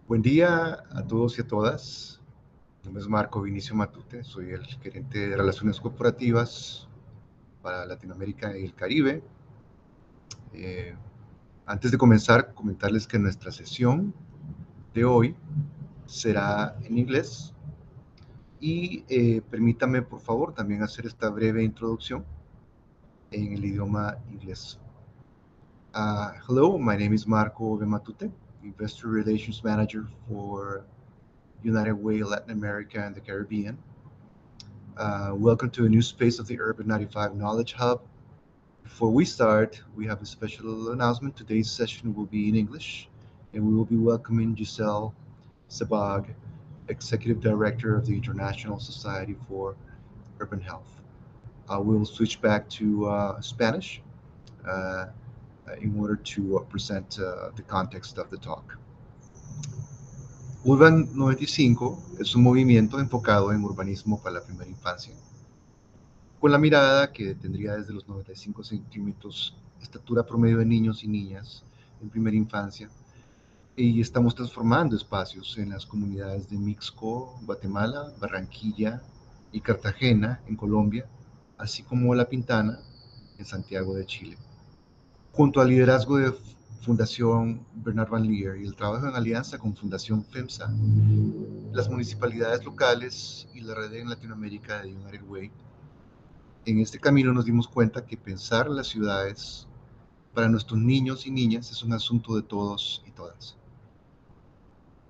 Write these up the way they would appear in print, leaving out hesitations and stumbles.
Buen día a todos y a todas. Mi nombre es Marco Vinicio Matute, soy el gerente de Relaciones Corporativas para Latinoamérica y el Caribe. Eh, Antes de comenzar, comentarles que nuestra sesión de hoy será en inglés y permítame por favor también hacer esta breve introducción en el idioma inglés. Hello, my name is Marco Matute, Investor Relations Manager for United Way Latin America and the Caribbean. Welcome to a new space of the Urban 95 Knowledge Hub. Before we start, we have a special announcement. Today's session will be in English, and we will be welcoming Giselle Sebag, Executive Director of the International Society for Urban Health. We'll switch back to Spanish uh, in order to present the context of the talk. Urban 95 es un movimiento enfocado en urbanismo para la primera infancia, con la mirada que tendría desde los 95 centímetros, estatura promedio de niños y niñas en primera infancia, y estamos transformando espacios en las comunidades de Mixco, Guatemala, Barranquilla y Cartagena, en Colombia, así como La Pintana, en Santiago de Chile. Junto al liderazgo de Fundación Bernard Van Leer y el trabajo en alianza con Fundación FEMSA, las municipalidades locales y la red en Latinoamérica de United Way, en este camino nos dimos cuenta que pensar las ciudades para nuestros niños y niñas es un asunto de todos y todas.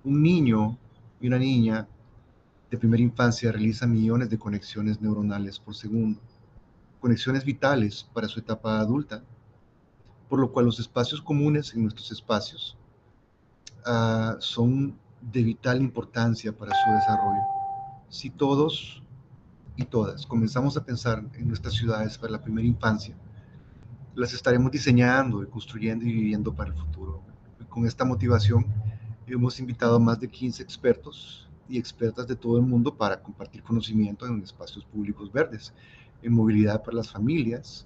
Un niño y una niña de primera infancia realizan millones de conexiones neuronales por segundo, conexiones vitales para su etapa adulta, por lo cual los espacios comunes en nuestros espacios son de vital importancia para su desarrollo. Si todos y todas comenzamos a pensar en nuestras ciudades para la primera infancia, las estaremos diseñando y construyendo y viviendo para el futuro. Con esta motivación hemos invitado a más de 15 expertos y expertas de todo el mundo para compartir conocimiento en espacios públicos verdes, en movilidad para las familias,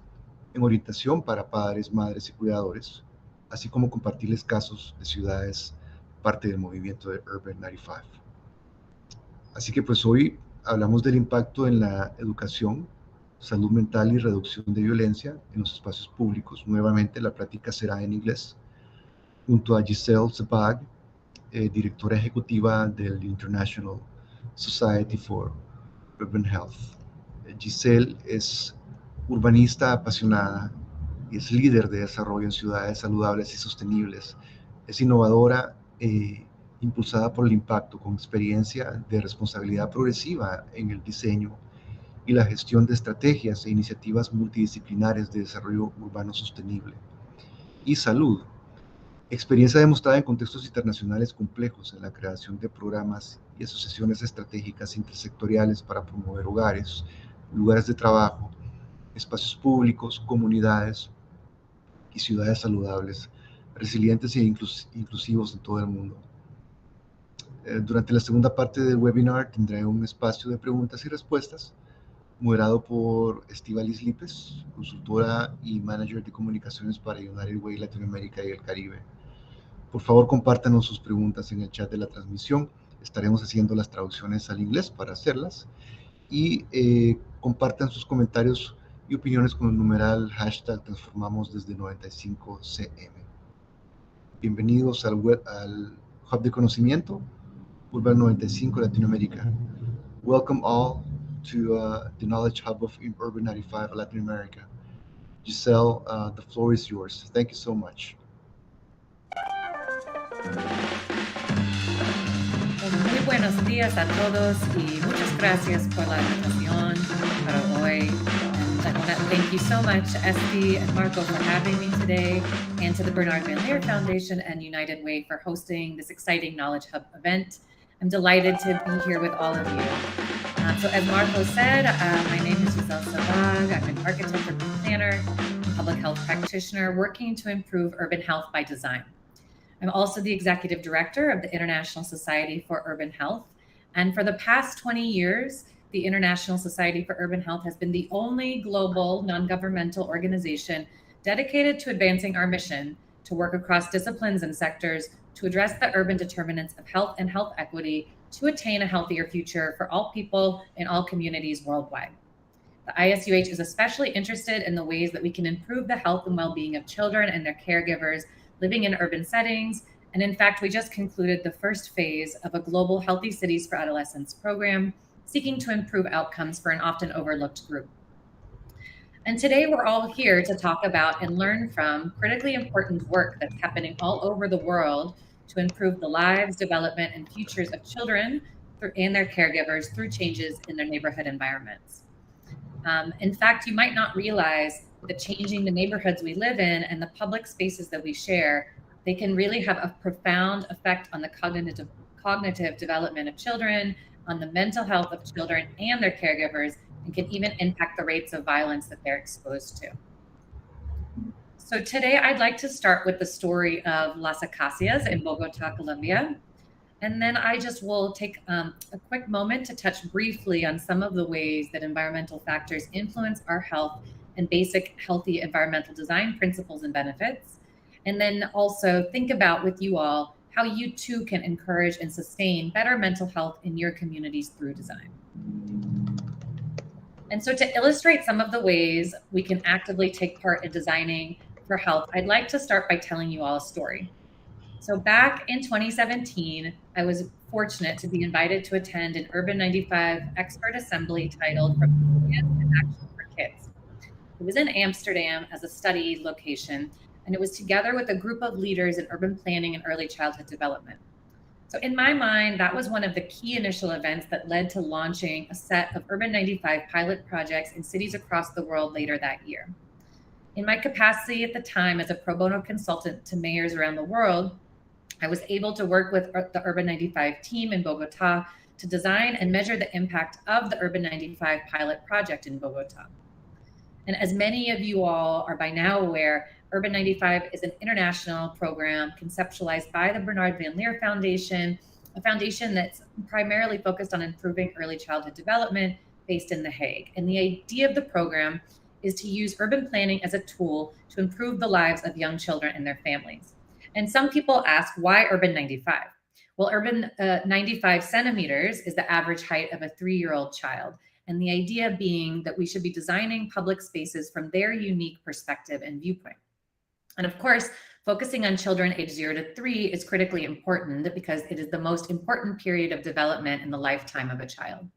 en orientación para padres, madres y cuidadores, así como compartirles casos de ciudades parte del movimiento de Urban 95. Así que pues hoy hablamos del impacto en la educación, salud mental y reducción de violencia en los espacios públicos. Nuevamente la plática será en inglés, junto a Giselle Sebag, Directora Ejecutiva del International Society for Urban Health. Giselle es urbanista apasionada y es líder de desarrollo en ciudades saludables y sostenibles. Es innovadora impulsada por el impacto, con experiencia de responsabilidad progresiva en el diseño y la gestión de estrategias e iniciativas multidisciplinares de desarrollo urbano sostenible y salud. Experiencia demostrada en contextos internacionales complejos en la creación de programas y asociaciones estratégicas intersectoriales para promover hogares, lugares de trabajo, espacios públicos, comunidades y ciudades saludables, resilientes e inclusivos en todo el mundo. Durante la segunda parte del webinar tendré un espacio de preguntas y respuestas moderado por Estíbaliz Lípez, consultora y manager de comunicaciones para United Way Latinoamérica y el Caribe. Por favor, compártanos sus preguntas en el chat de la transmisión. Estaremos haciendo las traducciones al inglés para hacerlas. Y compartan sus comentarios y opiniones con el numeral hashtag transformamos desde 95cm. Bienvenidos al Hub de Conocimiento, Urban 95 Latinoamérica. Welcome all to the Knowledge Hub of Urban 95 Latin America. Giselle, the floor is yours. Thank you so much. Muy buenos días a todos y muchas gracias por la invitación para hoy. And I want to thank you so much, Esti and Marco, for having me today, and to the Bernard Van Leer Foundation and United Way for hosting this exciting Knowledge Hub event. I'm delighted to be here with all of you. So as Marco said, my name is Giselle Sebag. I'm an architect and planner, public health practitioner working to improve urban health by design. I'm also the executive director of the International Society for Urban Health. And for the past 20 years, the International Society for Urban Health has been the only global non-governmental organization dedicated to advancing our mission to work across disciplines and sectors to address the urban determinants of health and health equity to attain a healthier future for all people in all communities worldwide. The ISUH is especially interested in the ways that we can improve the health and well-being of children and their caregivers living in urban settings. And in fact, we just concluded the first phase of a global Healthy Cities for Adolescents program, seeking to improve outcomes for an often overlooked group. And today we're all here to talk about and learn from critically important work that's happening all over the world to improve the lives, development, and futures of children and their caregivers through changes in their neighborhood environments. In fact, you might not realize that changing the neighborhoods we live in and the public spaces that we share, they can really have a profound effect on the cognitive development of children, on the mental health of children and their caregivers, and can even impact the rates of violence that they're exposed to. So today I'd like to start with the story of Las Acacias in Bogota, Colombia. And then I just will take a quick moment to touch briefly on some of the ways that environmental factors influence our health and basic healthy environmental design principles and benefits. And then also think about with you all how you too can encourage and sustain better mental health in your communities through design. And so to illustrate some of the ways we can actively take part in designing for health, I'd like to start by telling you all a story. So back in 2017, I was fortunate to be invited to attend an Urban 95 expert assembly titled From Ideas to Action for Kids. It was in Amsterdam as a study location, and it was together with a group of leaders in urban planning and early childhood development. So in my mind, that was one of the key initial events that led to launching a set of Urban 95 pilot projects in cities across the world later that year. In my capacity at the time as a pro bono consultant to mayors around the world, I was able to work with the Urban 95 team in Bogota to design and measure the impact of the Urban 95 pilot project in Bogota. And as many of you all are by now aware, Urban 95 is an international program conceptualized by the Bernard Van Leer Foundation, a foundation that's primarily focused on improving early childhood development based in The Hague. And the idea of the program is to use urban planning as a tool to improve the lives of young children and their families. And some people ask, why Urban 95? Well, Urban 95 centimeters is the average height of a 3-year-old child. And the idea being that we should be designing public spaces from their unique perspective and viewpoint. And of course, focusing on children aged 0 to 3 is critically important because it is the most important period of development in the lifetime of a child.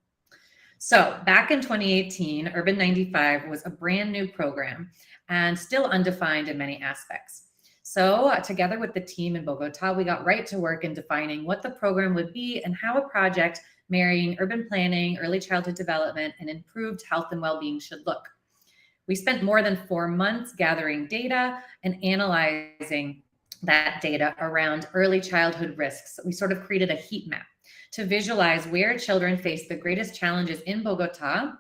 So back in 2018, Urban 95 was a brand new program and still undefined in many aspects. So together with the team in Bogota, we got right to work in defining what the program would be and how a project marrying urban planning, early childhood development, and improved health and well-being should look. We spent more than 4 months gathering data and analyzing that data around early childhood risks. We sort of created a heat map to visualize where children face the greatest challenges in Bogota.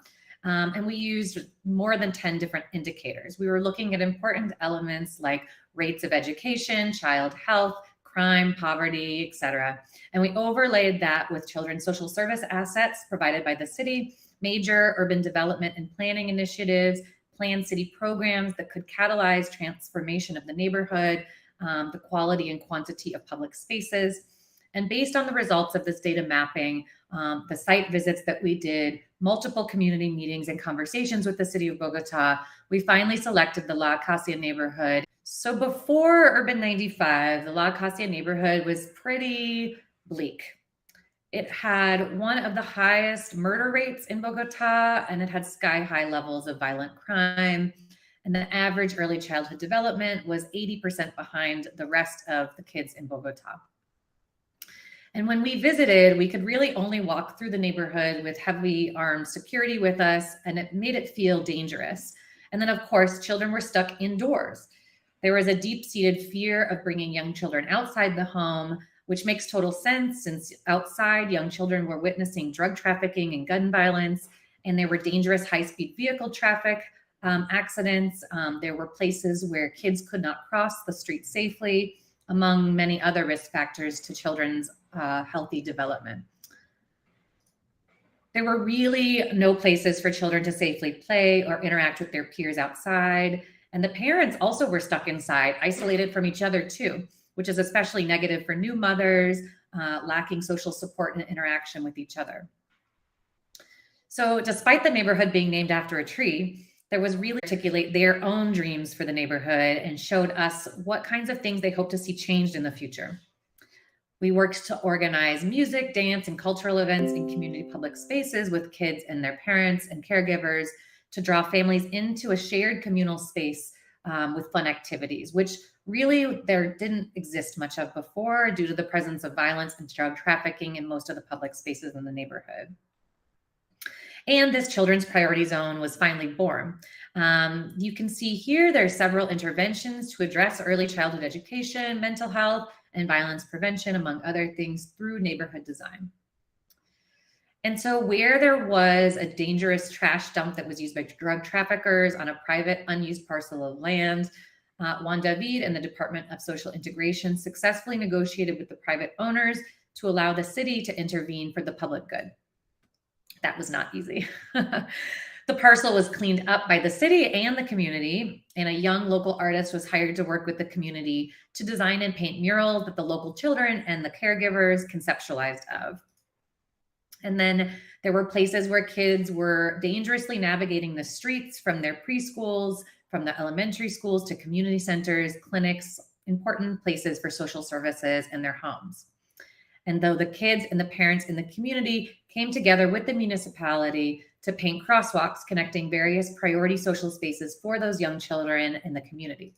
And we used more than 10 different indicators. We were looking at important elements like rates of education, child health, crime, poverty, etc. And we overlaid that with children's social service assets provided by the city, major urban development and planning initiatives, planned city programs that could catalyze transformation of the neighborhood, the quality and quantity of public spaces. And based on the results of this data mapping, the site visits that we did, multiple community meetings and conversations with the city of Bogota, we finally selected the La Acacia neighborhood. So before Urban 95, the La Acacia neighborhood was pretty bleak. It had one of the highest murder rates in Bogota, and it had sky-high levels of violent crime. And the average early childhood development was 80% behind the rest of the kids in Bogota. And when we visited, we could really only walk through the neighborhood with heavily armed security with us, and it made it feel dangerous. And then, of course, children were stuck indoors. There was a deep-seated fear of bringing young children outside the home, which makes total sense since outside, young children were witnessing drug trafficking and gun violence, and there were dangerous high-speed vehicle traffic accidents. There were places where kids could not cross the street safely, among many other risk factors to children's healthy development. There were really no places for children to safely play or interact with their peers outside. And the parents also were stuck inside, isolated from each other too. which is especially negative for new mothers, lacking social support and interaction with each other. So despite the neighborhood being named after a tree, there was really articulate their own dreams for the neighborhood and showed us what kinds of things they hope to see changed in the future. We worked to organize music, dance, and cultural events in community public spaces with kids and their parents and caregivers to draw families into a shared communal space with fun activities, which really there didn't exist much of before due to the presence of violence and drug trafficking in most of the public spaces in the neighborhood. And this children's priority zone was finally born. You can see here there are several interventions to address early childhood education, mental health, and violence prevention, among other things, through neighborhood design. And so where there was a dangerous trash dump that was used by drug traffickers on a private unused parcel of land, Juan David and the Department of Social Integration successfully negotiated with the private owners to allow the city to intervene for the public good. That was not easy. The parcel was cleaned up by the city and the community, and a young local artist was hired to work with the community to design and paint murals that the local children and the caregivers conceptualized of. And then there were places where kids were dangerously navigating the streets from their preschools, from the elementary schools to community centers, clinics, important places for social services and their homes. And though the kids and the parents in the community came together with the municipality to paint crosswalks connecting various priority social spaces for those young children in the community.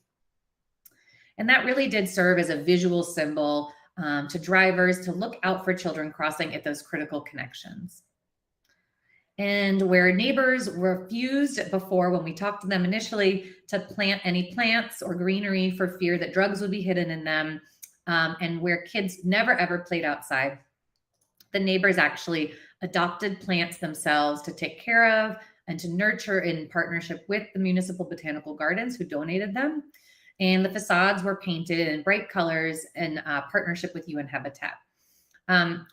And that really did serve as a visual symbol to drivers to look out for children crossing at those critical connections. And where neighbors refused before, when we talked to them initially, to plant any plants or greenery for fear that drugs would be hidden in them, and where kids never ever played outside, the neighbors actually adopted plants themselves to take care of and to nurture in partnership with the municipal botanical gardens who donated them. And the facades were painted in bright colors in partnership with UN Habitat.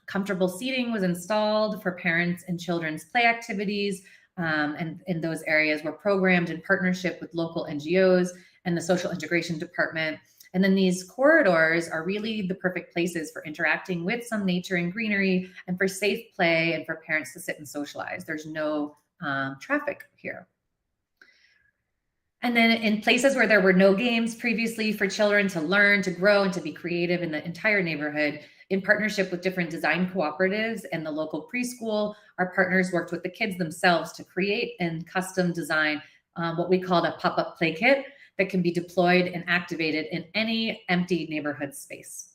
Comfortable seating was installed for parents and children's play activities, and in those areas were programmed in partnership with local NGOs and the Social Integration Department. And then these corridors are really the perfect places for interacting with some nature and greenery and for safe play and for parents to sit and socialize. There's no traffic here. And then in places where there were no games previously for children to learn, to grow, and to be creative in the entire neighborhood, in partnership with different design cooperatives and the local preschool, our partners worked with the kids themselves to create and custom design what we called a pop-up play kit that can be deployed and activated in any empty neighborhood space.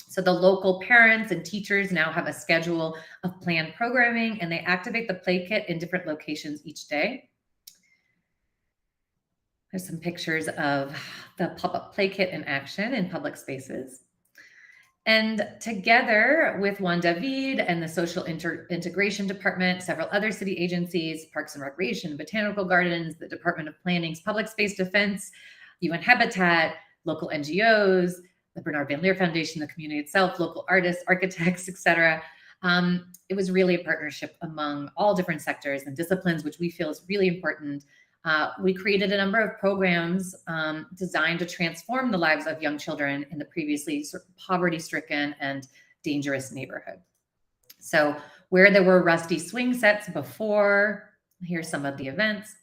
So the local parents and teachers now have a schedule of planned programming, and they activate the play kit in different locations each day. There's some pictures of the pop-up play kit in action in public spaces. And together with Juan David and the Social Integration Department, several other city agencies, Parks and Recreation, Botanical Gardens, the Department of Planning's Public Space Defense, UN Habitat, local NGOs, the Bernard Van Leer Foundation, the community itself, local artists, architects, etc. It was really a partnership among all different sectors and disciplines, which we feel is really important. We created a number of programs designed to transform the lives of young children in the previously poverty-stricken and dangerous neighborhood. So where there were rusty swing sets before, here's some of the events.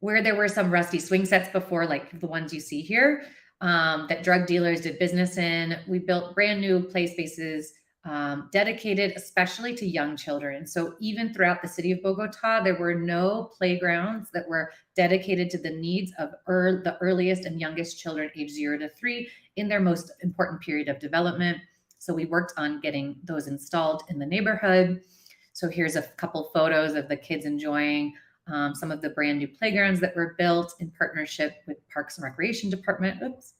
Where there were some rusty swing sets before, like the ones you see here, that drug dealers did business in, we built brand new play spaces dedicated especially to young children. So even throughout the city of Bogota, there were no playgrounds that were dedicated to the needs of the earliest and youngest children aged 0 to 3 in their most important period of development. So we worked on getting those installed in the neighborhood. So here's a couple photos of the kids enjoying some of the brand new playgrounds that were built in partnership with Parks and Recreation Department. Oops.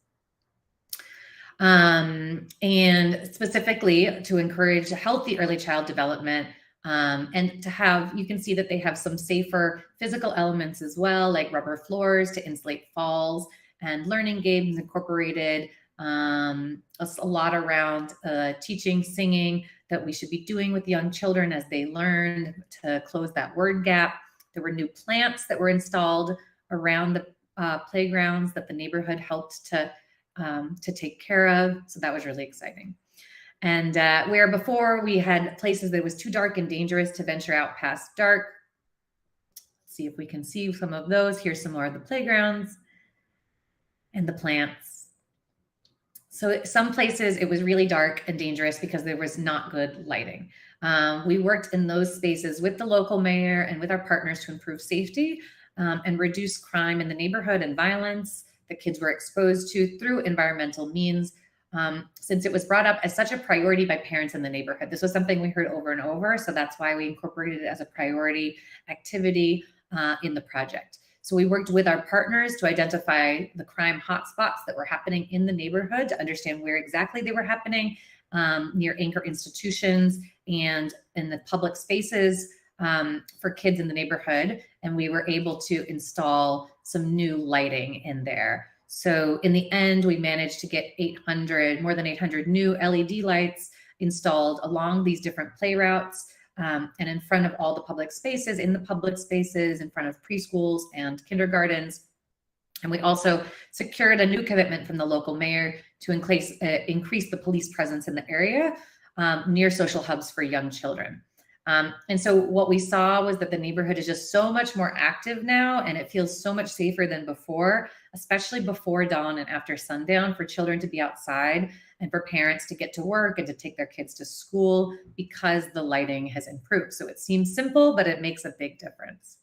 And specifically to encourage healthy early child development, and to have, you can see that they have some safer physical elements as well, like rubber floors to insulate falls, and learning games incorporated, a lot around teaching singing that we should be doing with young children as they learn to close that word gap. There were new plants that were installed around the playgrounds that the neighborhood helped to to take care of. So that was really exciting. And where before we had places that was too dark and dangerous to venture out past dark. Let's see if we can see some of those. Here's some more of the playgrounds and the plants. So some places it was really dark and dangerous because there was not good lighting. We worked in those spaces with the local mayor and with our partners to improve safety and reduce crime in the neighborhood and violence that kids were exposed to through environmental means, since it was brought up as such a priority by parents in the neighborhood. This was something we heard over and over, so that's why we incorporated it as a priority activity in the project. So we worked with our partners to identify the crime hotspots that were happening in the neighborhood, to understand where exactly they were happening, near anchor institutions and in the public spaces for kids in the neighborhood. And we were able to install some new lighting in there. So in the end, we managed to get more than 800 new LED lights installed along these different play routes, and in front of all the public spaces, in front of preschools and kindergartens. And we also secured a new commitment from the local mayor to increase the police presence in the area near social hubs for young children. And so what we saw was that the neighborhood is just so much more active now, and it feels so much safer than before, especially before dawn and after sundown, for children to be outside and for parents to get to work and to take their kids to school, because the lighting has improved. So it seems simple, but it makes a big difference.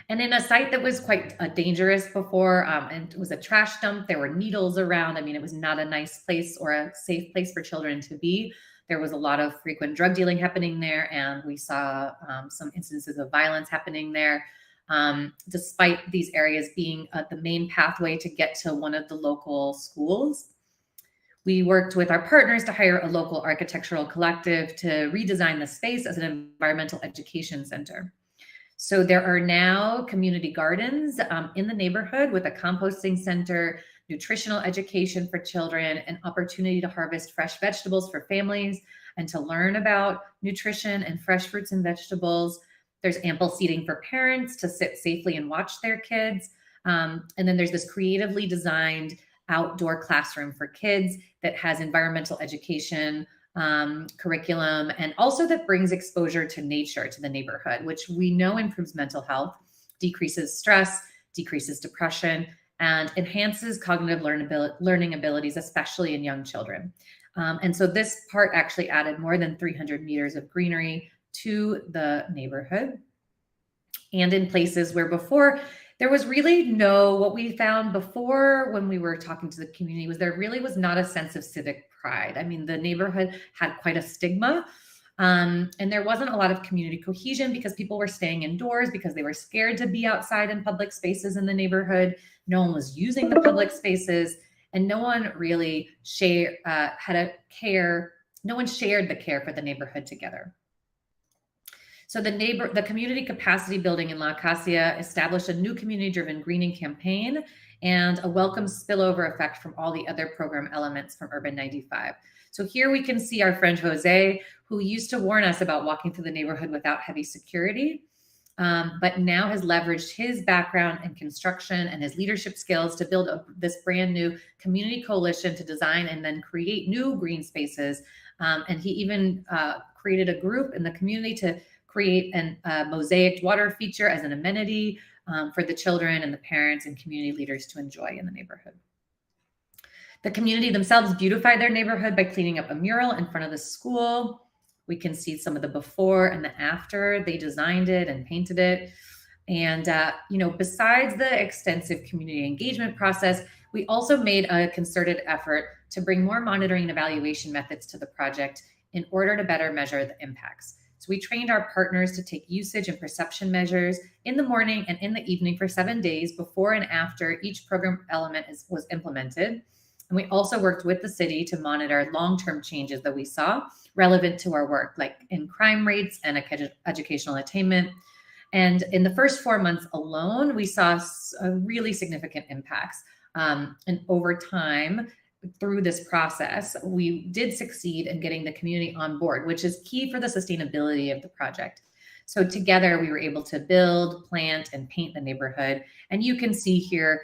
And in a site that was quite dangerous before, and it was a trash dump, there were needles around. I mean, it was not a nice place or a safe place for children to be. There was a lot of frequent drug dealing happening there, and we saw some instances of violence happening there, despite these areas being the main pathway to get to one of the local schools. We worked with our partners to hire a local architectural collective to redesign the space as an environmental education center. So there are now community gardens in the neighborhood with a composting center, nutritional education for children, an opportunity to harvest fresh vegetables for families and to learn about nutrition and fresh fruits and vegetables. There's ample seating for parents to sit safely and watch their kids. And then there's this creatively designed outdoor classroom for kids that has environmental education curriculum, and also that brings exposure to nature to the neighborhood, which we know improves mental health, decreases stress, decreases depression, and enhances cognitive learning abilities, especially in young children. And so this part actually added more than 300 meters of greenery to the neighborhood. And in places where before there was really what we found before when we were talking to the community was there really was not a sense of civic pride. I mean, the neighborhood had quite a stigma, and there wasn't a lot of community cohesion because people were staying indoors because they were scared to be outside in public spaces in the neighborhood. No one was using the public spaces, and no one really shared the care for the neighborhood together. So the community capacity building in La Acacia established a new community-driven greening campaign and a welcome spillover effect from all the other program elements from Urban 95. So here we can see our friend Jose, who used to warn us about walking through the neighborhood without heavy security, but now has leveraged his background in construction and his leadership skills to build this brand new community coalition to design and then create new green spaces. And he even created a group in the community to create a mosaic water feature as an amenity for the children and the parents and community leaders to enjoy in the neighborhood. The community themselves beautified their neighborhood by cleaning up a mural in front of the school. We can see some of the before and the after. They designed it and painted it. And, besides the extensive community engagement process, we also made a concerted effort to bring more monitoring and evaluation methods to the project in order to better measure the impacts. So we trained our partners to take usage and perception measures in the morning and in the evening for 7 days before and after each program element was implemented. And we also worked with the city to monitor long-term changes that we saw relevant to our work, like in crime rates and educational attainment. And in the first 4 months alone, we saw really significant impacts. And over time, through this process, we did succeed in getting the community on board, which is key for the sustainability of the project. So together we were able to build, plant, and paint the neighborhood. And you can see here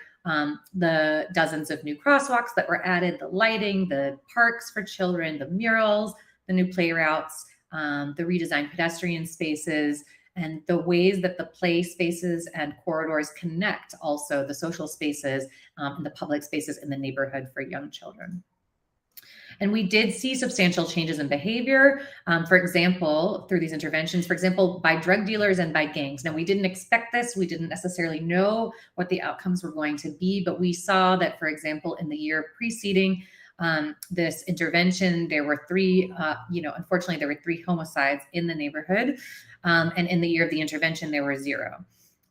the dozens of new crosswalks that were added, the lighting, the parks for children, the murals, the new play routes, the redesigned pedestrian spaces, and the ways that the play spaces and corridors connect also the social spaces and the public spaces in the neighborhood for young children. And we did see substantial changes in behavior, for example, through these interventions, for example, by drug dealers and by gangs. Now, we didn't expect this. We didn't necessarily know what the outcomes were going to be, but we saw that, for example, in the year preceding this intervention, there were three, unfortunately, there were 3 homicides in the neighborhood. And in the year of the intervention, there were 0.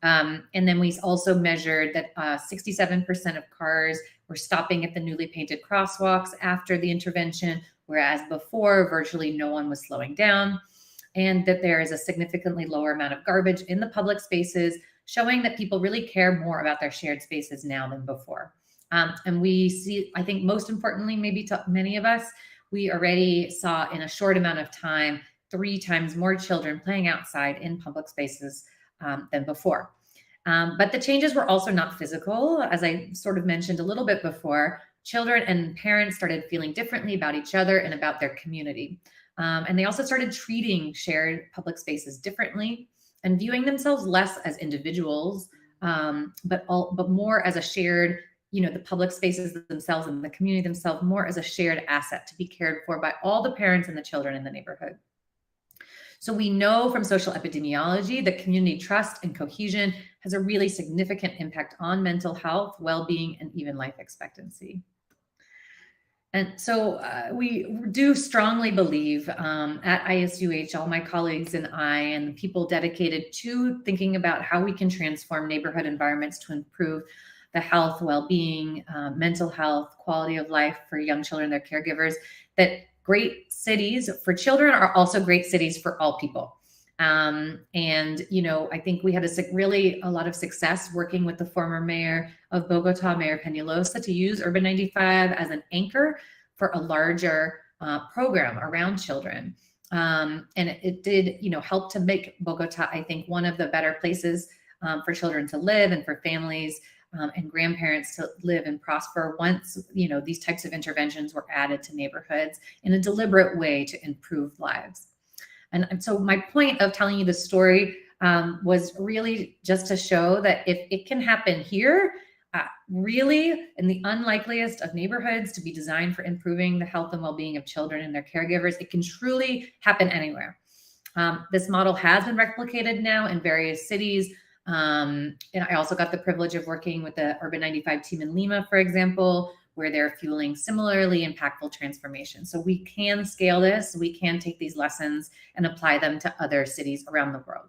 And then we also measured that 67% of cars were stopping at the newly painted crosswalks after the intervention, whereas before virtually no one was slowing down, and that there is a significantly lower amount of garbage in the public spaces, showing that people really care more about their shared spaces now than before. And we see, I think most importantly, maybe to many of us, we already saw in a short amount of time 3 times more children playing outside in public spaces than before. But the changes were also not physical. As I sort of mentioned a little bit before, children and parents started feeling differently about each other and about their community. And they also started treating shared public spaces differently and viewing themselves less as individuals, but more as a shared, the public spaces themselves and the community themselves more as a shared asset to be cared for by all the parents and the children in the neighborhood. So we know from social epidemiology that community trust and cohesion has a really significant impact on mental health, well-being, and even life expectancy. And so we do strongly believe at ISUH, all my colleagues and I, and people dedicated to thinking about how we can transform neighborhood environments to improve the health, well-being, mental health, quality of life for young children, their caregivers, that great cities for children are also great cities for all people. And, I think we had a lot of success working with the former mayor of Bogota, Mayor Peñalosa, to use Urban 95 as an anchor for a larger program around children. And it did, help to make Bogota, I think, one of the better places for children to live and for families and grandparents to live and prosper once, these types of interventions were added to neighborhoods in a deliberate way to improve lives. And so my point of telling you the story was really just to show that if it can happen here, really in the unlikeliest of neighborhoods to be designed for improving the health and well-being of children and their caregivers, it can truly happen anywhere. This model has been replicated now in various cities. And I also got the privilege of working with the Urban 95 team in Lima, for example, where they're fueling similarly impactful transformation. So we can scale this, we can take these lessons and apply them to other cities around the world.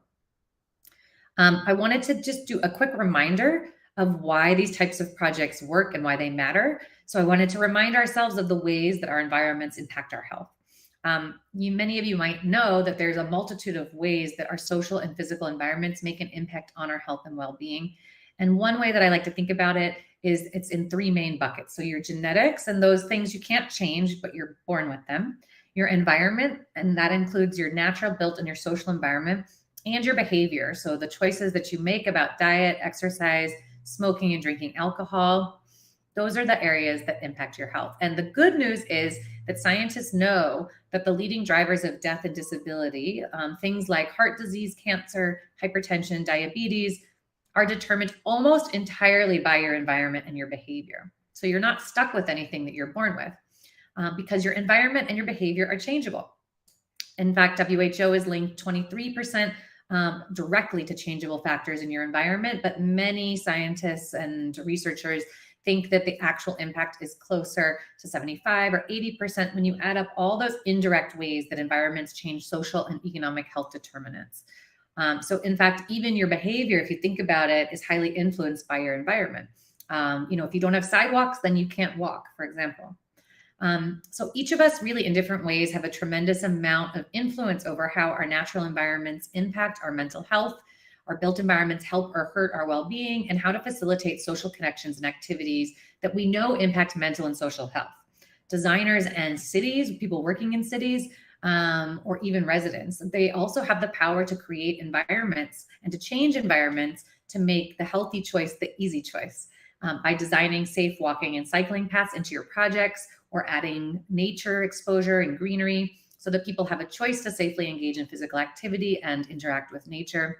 I wanted to just do a quick reminder of why these types of projects work and why they matter. So I wanted to remind ourselves of the ways that our environments impact our health. Many of you might know that there's a multitude of ways that our social and physical environments make an impact on our health and well-being. And one way that I like to think about it is it's in 3 main buckets. So your genetics and those things you can't change, but you're born with them. Your environment, and that includes your natural built and your social environment, and your behavior. So the choices that you make about diet, exercise, smoking and drinking alcohol, those are the areas that impact your health. And the good news is that scientists know that the leading drivers of death and disability, things like heart disease, cancer, hypertension, diabetes, are determined almost entirely by your environment and your behavior. So you're not stuck with anything that you're born with because your environment and your behavior are changeable. In fact, WHO has linked 23% directly to changeable factors in your environment, but many scientists and researchers think that the actual impact is closer to 75 or 80% when you add up all those indirect ways that environments change social and economic health determinants. So in fact, even your behavior, if you think about it, is highly influenced by your environment. If you don't have sidewalks, then you can't walk, for example. So each of us really in different ways have a tremendous amount of influence over how our natural environments impact our mental health, our built environments help or hurt our well-being, and how to facilitate social connections and activities that we know impact mental and social health. Designers and cities, people working in cities, or even residents, they also have the power to create environments and to change environments to make the healthy choice the easy choice. by designing safe walking and cycling paths into your projects, or adding nature exposure and greenery so that people have a choice to safely engage in physical activity and interact with nature.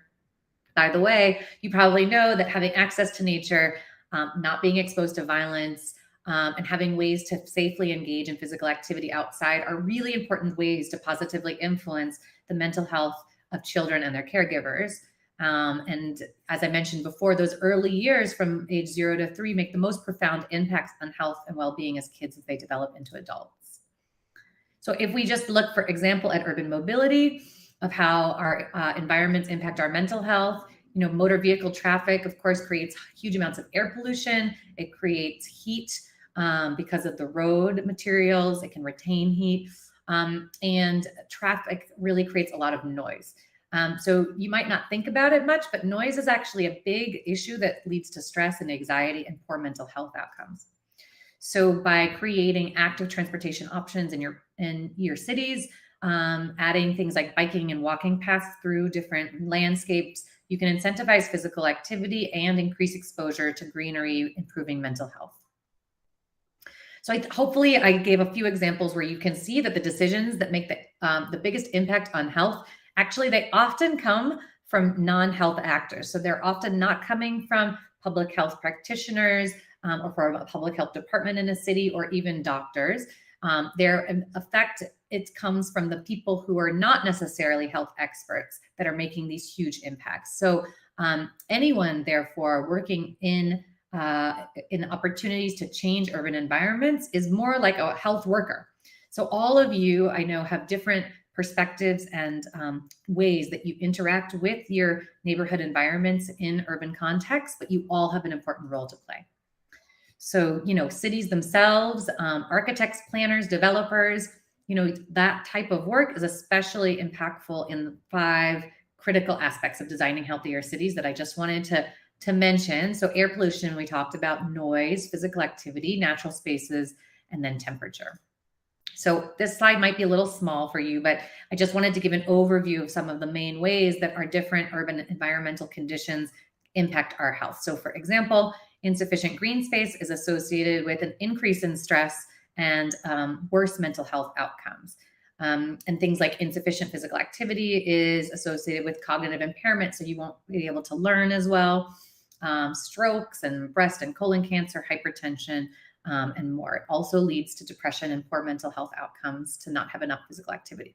By the way, you probably know that having access to nature, not being exposed to violence, and having ways to safely engage in physical activity outside are really important ways to positively influence the mental health of children and their caregivers. And as I mentioned before, those early years from age 0 to 3 make the most profound impacts on health and well-being as kids as they develop into adults. So if we just look, for example, at urban mobility, of how our environments impact our mental health, motor vehicle traffic, of course, creates huge amounts of air pollution. It creates heat because of the road materials. It can retain heat. And traffic really creates a lot of noise. So you might not think about it much, but noise is actually a big issue that leads to stress and anxiety and poor mental health outcomes. So by creating active transportation options in your cities, adding things like biking and walking paths through different landscapes, you can incentivize physical activity and increase exposure to greenery, improving mental health. So hopefully I gave a few examples where you can see that the decisions that make the biggest impact on health, actually, they often come from non-health actors. So they're often not coming from public health practitioners or from a public health department in a city, or even doctors. Their effect, it comes from the people who are not necessarily health experts that are making these huge impacts. So anyone, therefore, working in opportunities to change urban environments is more like a health worker. So all of you, I know, have different perspectives and ways that you interact with your neighborhood environments in urban contexts, but you all have an important role to play. So, cities themselves, architects, planners, developers, that type of work is especially impactful in the 5 critical aspects of designing healthier cities that I just wanted to mention. So air pollution, we talked about, noise, physical activity, natural spaces, and then temperature. So this slide might be a little small for you, but I just wanted to give an overview of some of the main ways that our different urban environmental conditions impact our health. So for example, insufficient green space is associated with an increase in stress and worse mental health outcomes. And things like insufficient physical activity is associated with cognitive impairment, so you won't be able to learn as well. Strokes and breast and colon cancer, hypertension, and more. It also leads to depression and poor mental health outcomes to not have enough physical activity.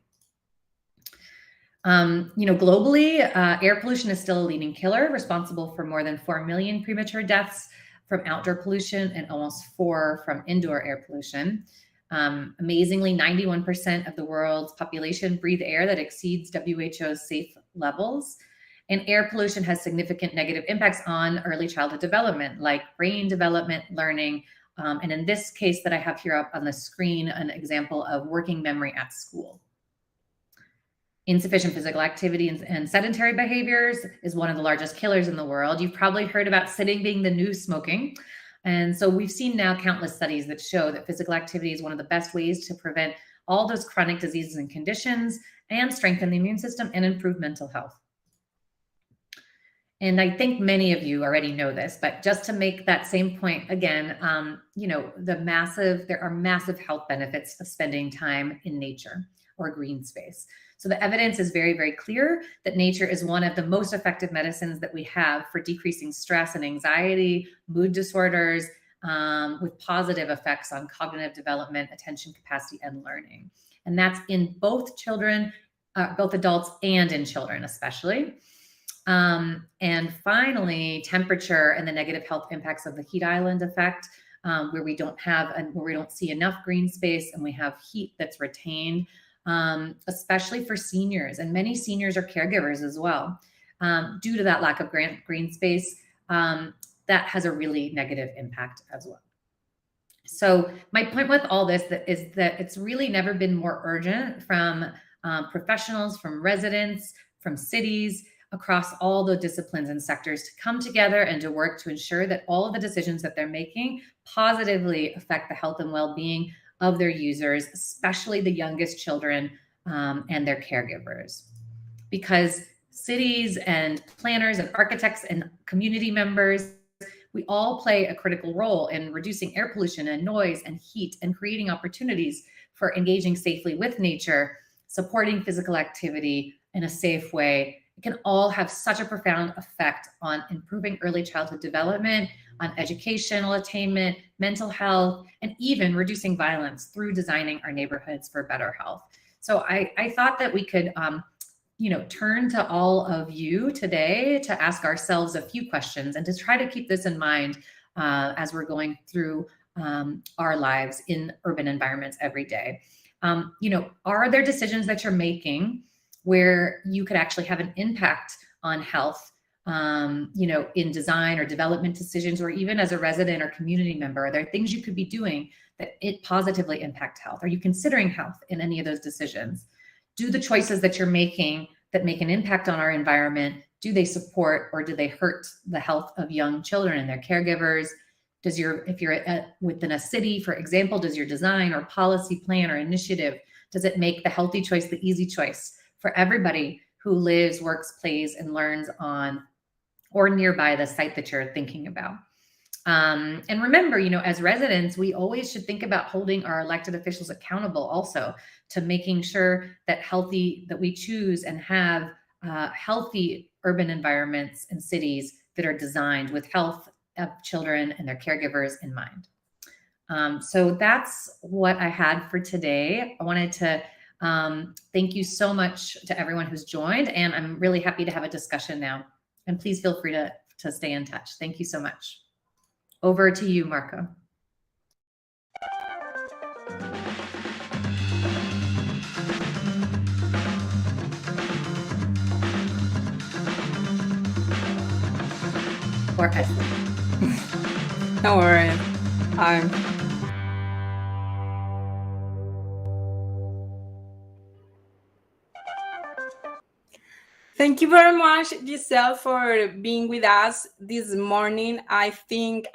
Globally, air pollution is still a leading killer, responsible for more than 4 million premature deaths from outdoor pollution and almost 4 from indoor air pollution. Amazingly, 91% of the world's population breathe air that exceeds WHO's safe levels. And air pollution has significant negative impacts on early childhood development, like brain development, learning, and in this case that I have here up on the screen, an example of working memory at school. Insufficient physical activity and sedentary behaviors is one of the largest killers in the world. You've probably heard about sitting being the new smoking. And so we've seen now countless studies that show that physical activity is one of the best ways to prevent all those chronic diseases and conditions and strengthen the immune system and improve mental health. And I think many of you already know this, but just to make that same point again, there are massive health benefits of spending time in nature or green space. So the evidence is very, very clear that nature is one of the most effective medicines that we have for decreasing stress and anxiety, mood disorders, with positive effects on cognitive development, attention capacity, and learning. And that's in both children, both adults and in children especially. And finally, temperature and the negative health impacts of the heat island effect, where we don't see enough green space and we have heat that's retained, especially for seniors. And many seniors are caregivers as well. Due to that lack of green space, that has a really negative impact as well. So my point with all this is that it's really never been more urgent from professionals, from residents, from cities, across all the disciplines and sectors to come together and to work to ensure that all of the decisions that they're making positively affect the health and well-being of their users, especially the youngest children and their caregivers. Because cities and planners and architects and community members, We all play a critical role in reducing air pollution and noise and heat and creating opportunities for engaging safely with nature, supporting physical activity in a safe way. It can all have such a profound effect on improving early childhood development, on educational attainment, mental health, and even reducing violence through designing our neighborhoods for better health. So I thought that we could turn to all of you today to ask ourselves a few questions and to try to keep this in mind as we're going through our lives in urban environments every day. Are there decisions that you're making where you could actually have an impact on health, in design or development decisions, or even as a resident or community member? Are there things you could be doing that it positively impact health? Are you considering health in any of those decisions? Do the choices that you're making that make an impact on our environment, do they support or do they hurt the health of young children and their caregivers? If you're within a city, for example, does your design or policy plan or initiative, does it make the healthy choice the easy choice for everybody who lives, works, plays, and learns on or nearby the site that you're thinking about? And remember, as residents, we always should think about holding our elected officials accountable also to making sure that we choose and have healthy urban environments and cities that are designed with health of children and their caregivers in mind. So that's what I had for today. I wanted to thank you so much to everyone who's joined, and I'm really happy to have a discussion now. And please feel free to stay in touch. Thank you so much. Over to you, Marco. Or Esther. Don't worry. Thank you very much, Giselle, for being with us this morning. I think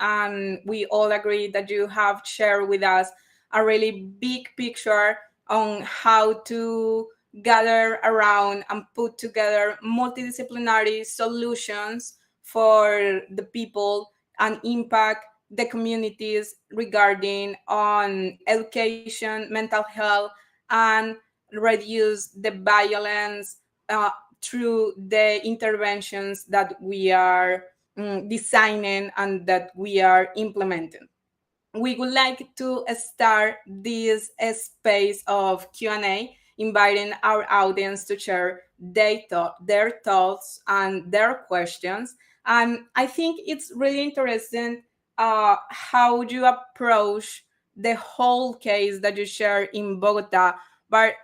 we all agree that you have shared with us a really big picture on how to gather around and put together multidisciplinary solutions for the people and impact the communities regarding on education, mental health, and reduce the violence through the interventions that we are designing and that we are implementing. We would like to start this space of Q&A, inviting our audience to share their thoughts and their questions. And I think it's really interesting how you approach the whole case that you share in Bogota. But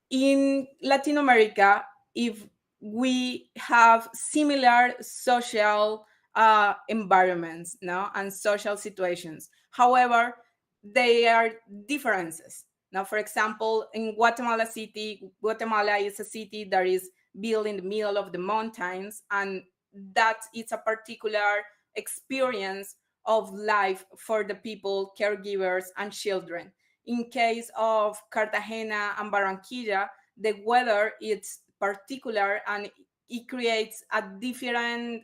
in Latin America, if we have similar social environments, and social situations. However, there are differences. Now, for example, in Guatemala City, Guatemala is a city that is built in the middle of the mountains, and that is a particular experience of life for the people, caregivers, and children. In case of Cartagena and Barranquilla, the weather is particular and it creates a different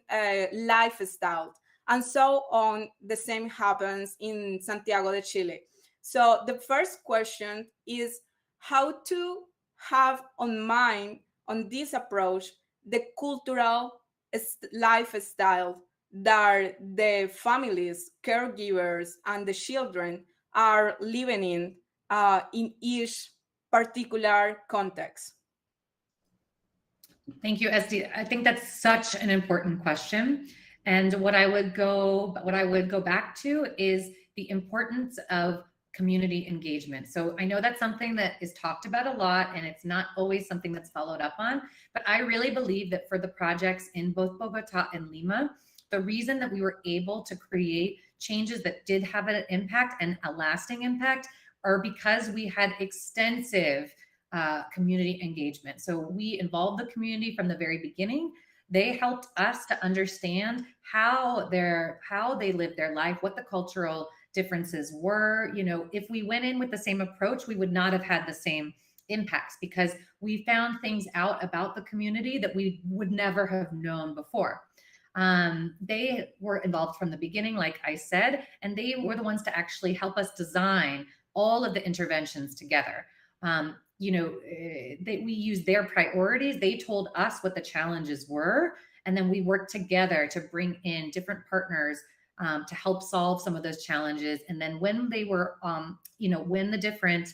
lifestyle. And so on, the same happens in Santiago de Chile. So the first question is how to have on mind on this approach the cultural lifestyle that the families, caregivers, and the children are living in each particular context. Thank you, Esti. I think that's such an important question. And what I would go back to is the importance of community engagement. So I know that's something that is talked about a lot, and it's not always something that's followed up on. But I really believe that for the projects in both Bogota and Lima, the reason that we were able to create changes that did have an impact and a lasting impact are because we had extensive community engagement. So we involved the community from the very beginning. They helped us to understand how they lived their life, what the cultural differences were. If we went in with the same approach, we would not have had the same impacts because we found things out about the community that we would never have known before. They were involved from the beginning, like I said, and they were the ones to actually help us design all of the interventions together. We used their priorities. They told us what the challenges were, and then we worked together to bring in different partners to help solve some of those challenges. And then when they were, when the different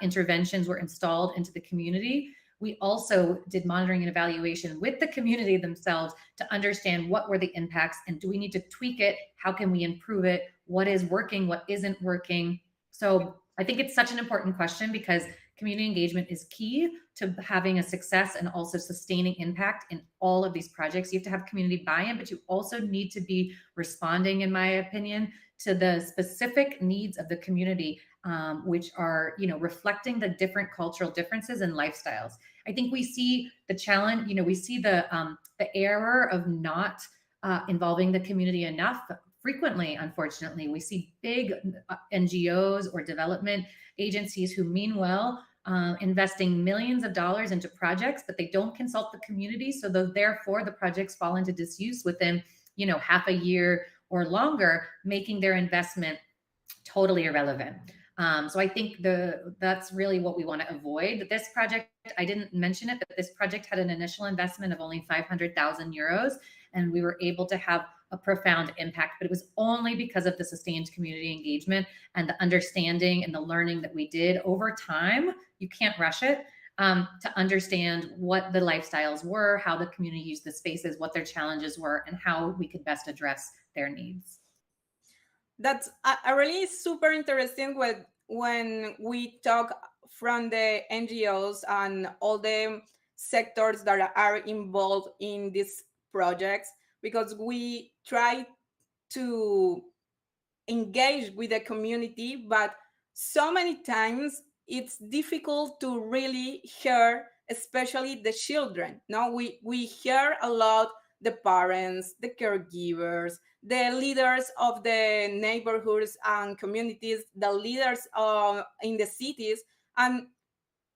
interventions were installed into the community, we also did monitoring and evaluation with the community themselves to understand what were the impacts and do we need to tweak it? How can we improve it? What is working? What isn't working? So I think it's such an important question because community engagement is key to having a success and also sustaining impact in all of these projects. You have to have community buy-in, but you also need to be responding, in my opinion, to the specific needs of the community, which are, reflecting the different cultural differences and lifestyles. I think we see the challenge, we see the error of not involving the community enough. Frequently, unfortunately, we see big NGOs or development agencies who mean well, investing millions of dollars into projects, but they don't consult the community. So therefore, the projects fall into disuse within, half a year or longer, making their investment totally irrelevant. So I think that's really what we want to avoid. This project, I didn't mention it, but this project had an initial investment of only 500,000 euros, and we were able to have a profound impact, but it was only because of the sustained community engagement and the understanding and the learning that we did over time. You can't rush it, to understand what the lifestyles were, how the community used the spaces, what their challenges were, and how we could best address their needs. That's a really super interesting when we talk from the NGOs and all the sectors that are involved in these projects, because we try to engage with the community, but so many times it's difficult to really hear, especially the children. No, we hear a lot the parents, the caregivers, the leaders of the neighborhoods and communities, the leaders in the cities, and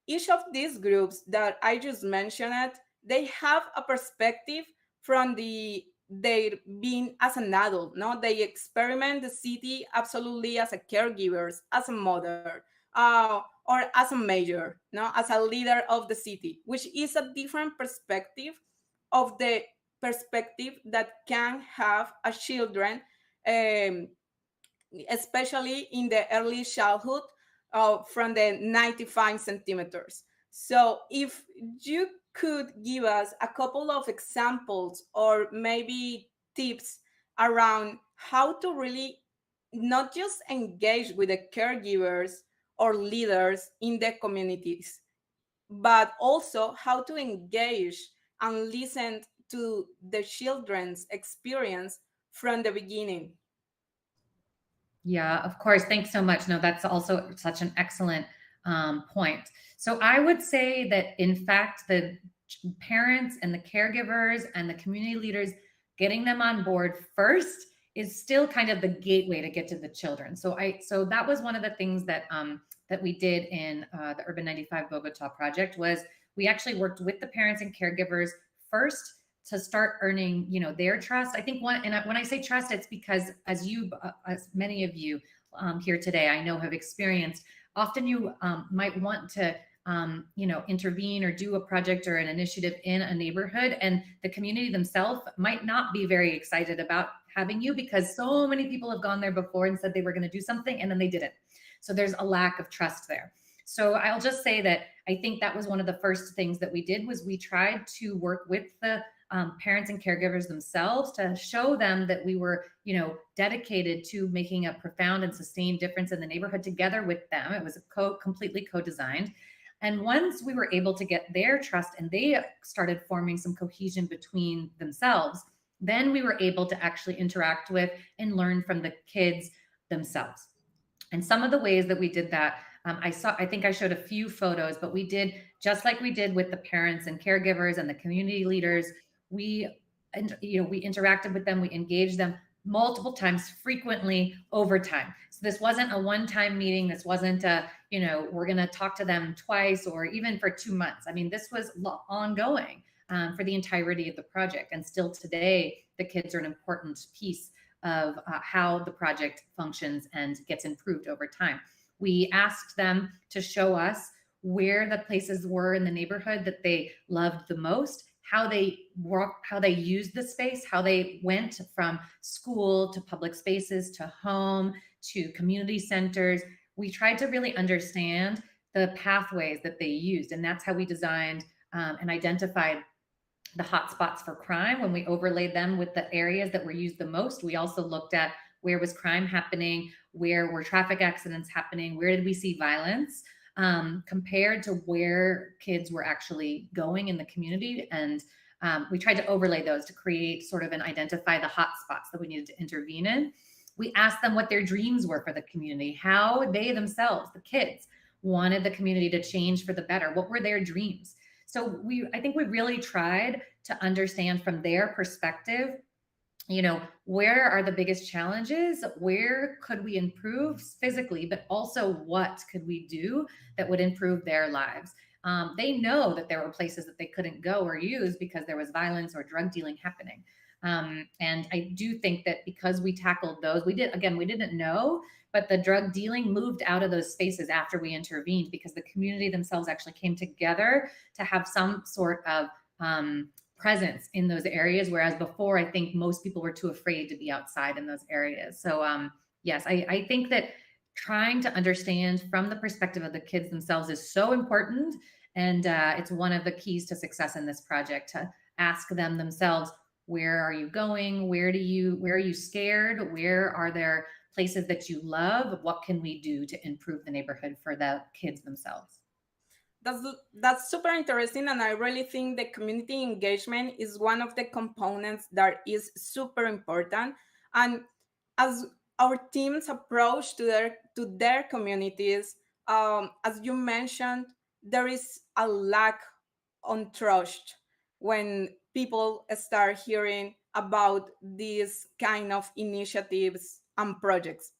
each of these groups that I just mentioned, they have a perspective from their being as an adult. No, they experiment the city absolutely as a caregivers, as a mother, or as a mayor, no, as a leader of the city, which is a different perspective of the perspective that can have a children, especially in the early childhood, from the 95 centimeters. So if you could give us a couple of examples or maybe tips around how to really not just engage with the caregivers or leaders in the communities, but also how to engage and listen to the children's experience from the beginning. Yeah, of course. Thanks so much. No, that's also such an excellent point. So I would say that, in fact, the parents and the caregivers and the community leaders, getting them on board first is still kind of the gateway to get to the children. So that was one of the things that that we did in the Urban 95 Bogota project, was we actually worked with the parents and caregivers first to start earning, their trust. I think when I say trust, it's because as many of you here today, I know, have experienced, often you might want to, intervene or do a project or an initiative in a neighborhood, and the community themselves might not be very excited about having you because so many people have gone there before and said they were going to do something and then they didn't. So there's a lack of trust there. So I'll just say that I think that was one of the first things that we did, was we tried to work with the parents and caregivers themselves to show them that we were, dedicated to making a profound and sustained difference in the neighborhood together with them. It was completely co-designed. And once we were able to get their trust and they started forming some cohesion between themselves, then we were able to actually interact with and learn from the kids themselves. And some of the ways that we did that, I think I showed a few photos, but we did just like we did with the parents and caregivers and the community leaders. We interacted with them, we engaged them multiple times, frequently, over time. So this wasn't a one-time meeting. This wasn't we're going to talk to them twice or even for 2 months. I mean, this was ongoing. for the entirety of the project. And still today, the kids are an important piece of how the project functions and gets improved over time. We asked them to show us where the places were in the neighborhood that they loved the most, how they work, how they used the space, how they went from school to public spaces to home to community centers. We tried to really understand the pathways that they used, and that's how we designed and identified the hotspots for crime. When we overlaid them with the areas that were used the most, we also looked at where was crime happening, where were traffic accidents happening, where did we see violence, compared to where kids were actually going in the community. And we tried to overlay those to create sort of and identify the hotspots that we needed to intervene in. We asked them what their dreams were for the community, how they themselves, the kids, wanted the community to change for the better. What were their dreams? So I think we really tried to understand from their perspective, where are the biggest challenges? Where could we improve physically, but also what could we do that would improve their lives? They know that there were places that they couldn't go or use because there was violence or drug dealing happening. And I do think that because we tackled those, we didn't know, but the drug dealing moved out of those spaces after we intervened because the community themselves actually came together to have some sort of presence in those areas. Whereas before, I think most people were too afraid to be outside in those areas. So yes, I think that trying to understand from the perspective of the kids themselves is so important. And it's one of the keys to success in this project, to ask them themselves, where are you going? Where are you scared? Where are there places that you love? What can we do to improve the neighborhood for the kids themselves? That's super interesting, and I really think the community engagement is one of the components that is super important. And as our teams approach to their communities, as you mentioned, there is a lack on trust when people start hearing about these kind of initiatives and projects.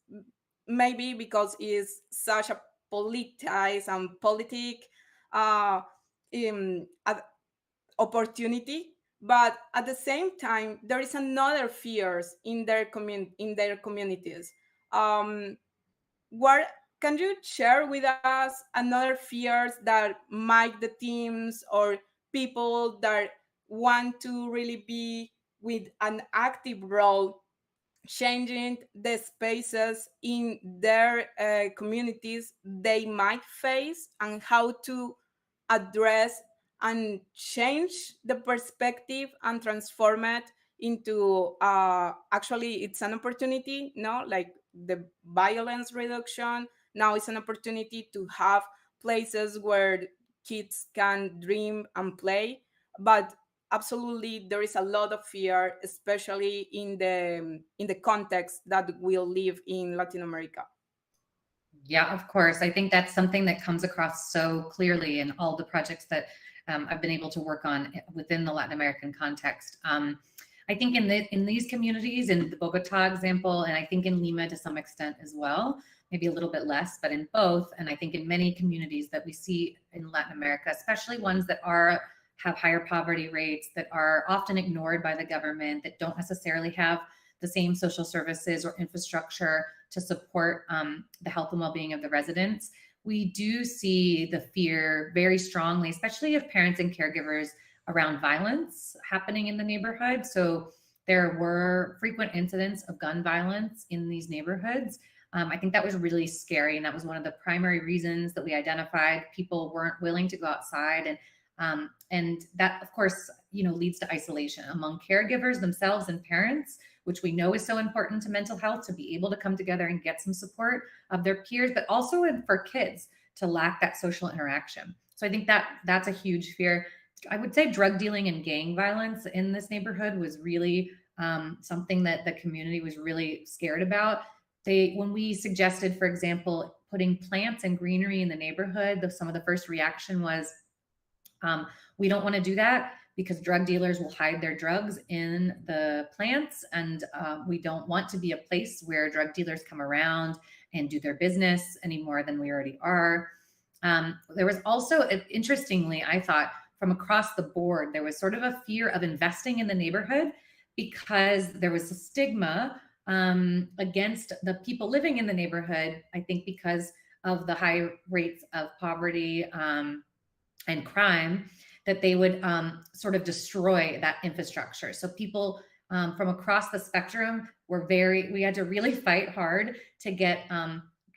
Maybe because it's such a politicized and politic opportunity, but at the same time, there is another fears in their communities. What can you share with us another fears that might the teams or people that want to really be with an active role changing the spaces in their communities they might face, and how to address and change the perspective and transform it into actually it's an opportunity, like the violence reduction. Now it's an opportunity to have places where kids can dream and play. But absolutely there is a lot of fear, especially in the context that we live in Latin America. Yeah, of course. I think that's something that comes across so clearly in all the projects that I've been able to work on within the Latin American context. I think in these communities, in the Bogota example, and I think in Lima to some extent as well, maybe a little bit less, but in both, and I think in many communities that we see in Latin America, especially ones that have higher poverty rates, that are often ignored by the government, that don't necessarily have the same social services or infrastructure to support the health and well-being of the residents. We do see the fear very strongly, especially of parents and caregivers, around violence happening in the neighborhood. So there were frequent incidents of gun violence in these neighborhoods. I think that was really scary. And that was one of the primary reasons that we identified people weren't willing to go outside. And that, of course, leads to isolation among caregivers themselves and parents, which we know is so important to mental health, to be able to come together and get some support of their peers, but also for kids to lack that social interaction. So I think that's a huge fear. I would say drug dealing and gang violence in this neighborhood was really something that the community was really scared about. When we suggested, for example, putting plants and greenery in the neighborhood, some of the first reaction was, we don't want to do that because drug dealers will hide their drugs in the plants. And we don't want to be a place where drug dealers come around and do their business any more than we already are. There was also, interestingly, I thought, from across the board, there was sort of a fear of investing in the neighborhood because there was a stigma against the people living in the neighborhood, I think because of the high rates of poverty and crime, that they would sort of destroy that infrastructure. So people from across the spectrum we had to really fight hard to get,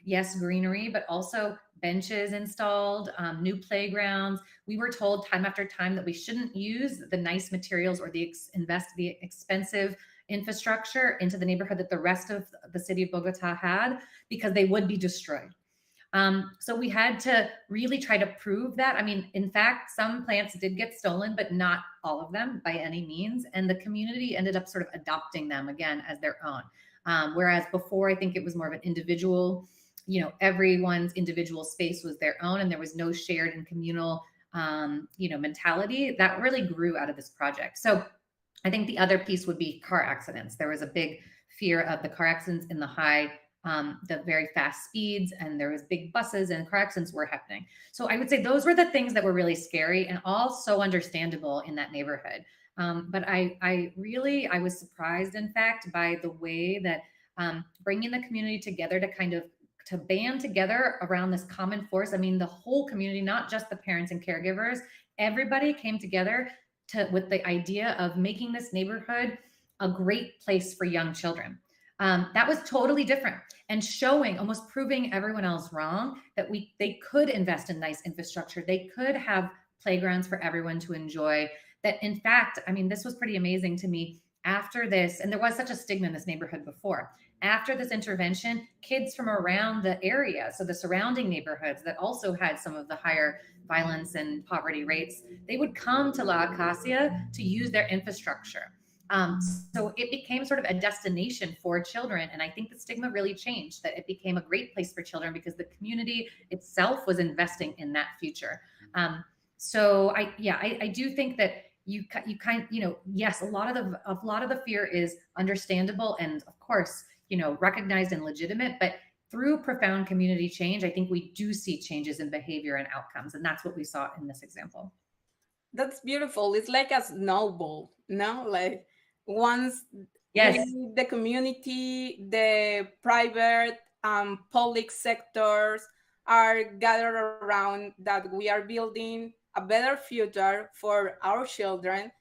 yes, greenery, but also benches installed, new playgrounds. We were told time after time that we shouldn't use the nice materials or invest the expensive infrastructure into the neighborhood that the rest of the city of Bogota had, because they would be destroyed. So we had to really try to prove that. I mean, in fact, some plants did get stolen, but not all of them by any means. And the community ended up sort of adopting them again as their own. Whereas before, I think it was more of an individual, everyone's individual space was their own, and there was no shared and communal, mentality that really grew out of this project. So I think the other piece would be car accidents. There was a big fear of the car accidents in the very fast speeds, and there was big buses and car accidents were happening. So I would say those were the things that were really scary and all so understandable in that neighborhood. But I was surprised, in fact, by the way that bringing the community together to band together around this common force. I mean, the whole community, not just the parents and caregivers, everybody came together with the idea of making this neighborhood a great place for young children. That was totally different, and almost proving everyone else wrong, that they could invest in nice infrastructure. They could have playgrounds for everyone to enjoy. That, in fact, I mean, this was pretty amazing to me. After this, and there was such a stigma in this neighborhood before, after this intervention, kids from around the area, so the surrounding neighborhoods that also had some of the higher violence and poverty rates, they would come to La Acacia to use their infrastructure. So it became sort of a destination for children. And I think the stigma really changed, that it became a great place for children because the community itself was investing in that future. So I do think that yes, a lot of the fear is understandable and of course, recognized and legitimate, but through profound community change, I think we do see changes in behavior and outcomes. And that's what we saw in this example. That's beautiful. It's like a snowball, no? Like once yes, the community, the private, public sectors are gathered around that we are building a better future for our children.